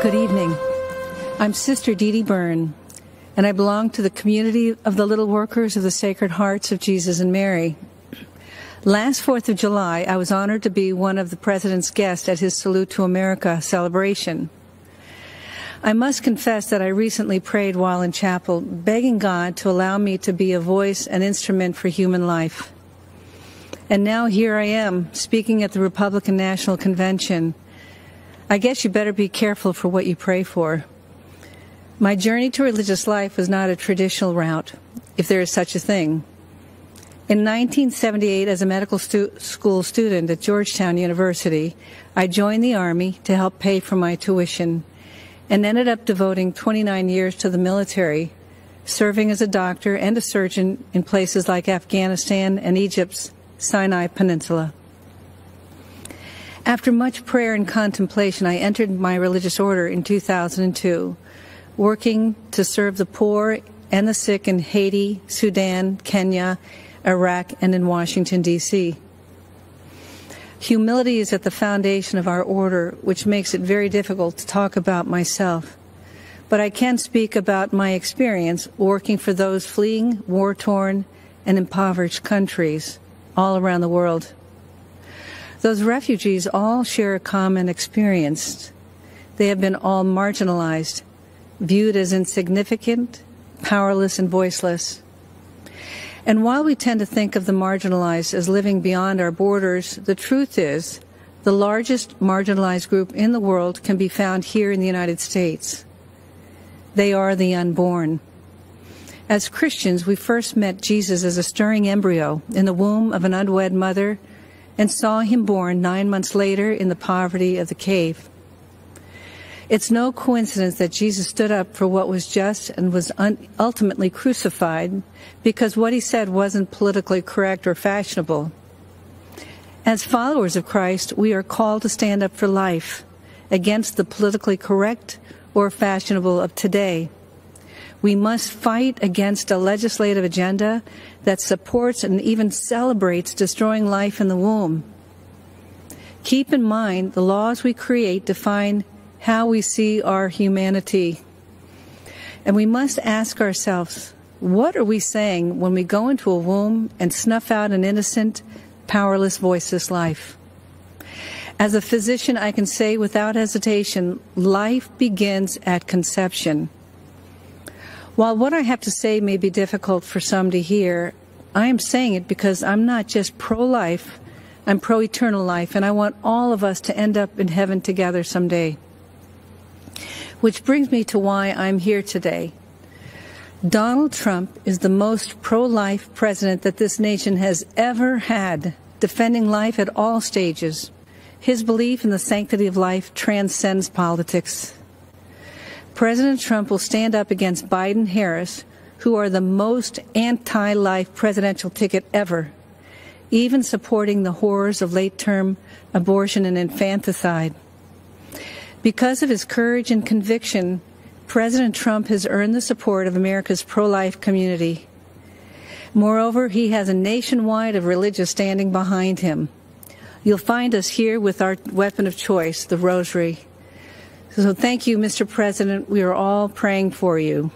Good evening. I'm Sister Dee Dee Byrne, and I belong to the community of the Little Workers of the Sacred Hearts of Jesus and Mary. Last 4th of July, I was honored to be one of the President's guests at his Salute to America celebration. I must confess that I recently prayed while in chapel, begging God to allow me to be a voice and instrument for human life. And now here I am, speaking at the Republican National Convention. I guess you better be careful for what you pray for. My journey to religious life was not a traditional route, if there is such a thing. In 1978, as a medical school student at Georgetown University, I joined the Army to help pay for my tuition and ended up devoting 29 years to the military, serving as a doctor and a surgeon in places like Afghanistan and Egypt's Sinai Peninsula. After much prayer and contemplation, I entered my religious order in 2002, working to serve the poor and the sick in Haiti, Sudan, Kenya, Iraq, and in Washington, D.C. Humility is at the foundation of our order, which makes it very difficult to talk about myself. But I can speak about my experience working for those fleeing war-torn and impoverished countries all around the world. Those refugees all share a common experience. They have been all marginalized, viewed as insignificant, powerless, and voiceless. And while we tend to think of the marginalized as living beyond our borders, the truth is the largest marginalized group in the world can be found here in the United States. They are the unborn. As Christians, we first met Jesus as a stirring embryo in the womb of an unwed mother and saw him born 9 months later in the poverty of the cave. It's no coincidence that Jesus stood up for what was just and was ultimately crucified because what he said wasn't politically correct or fashionable. As followers of Christ, we are called to stand up for life against the politically correct or fashionable of today. We must fight against a legislative agenda that supports and even celebrates destroying life in the womb. Keep in mind, the laws we create define how we see our humanity. And we must ask ourselves, what are we saying when we go into a womb and snuff out an innocent, powerless, voiceless life? As a physician, I can say without hesitation, life begins at conception. While what I have to say may be difficult for some to hear, I am saying it because I'm not just pro-life, I'm pro-eternal life, and I want all of us to end up in heaven together someday. Which brings me to why I'm here today. Donald Trump is the most pro-life president that this nation has ever had, defending life at all stages. His belief in the sanctity of life transcends politics. President Trump will stand up against Biden-Harris, who are the most anti-life presidential ticket ever, even supporting the horrors of late-term abortion and infanticide. Because of his courage and conviction, President Trump has earned the support of America's pro-life community. Moreover, he has a nationwide of religious standing behind him. You'll find us here with our weapon of choice, the rosary. So thank you, Mr. President. We are all praying for you.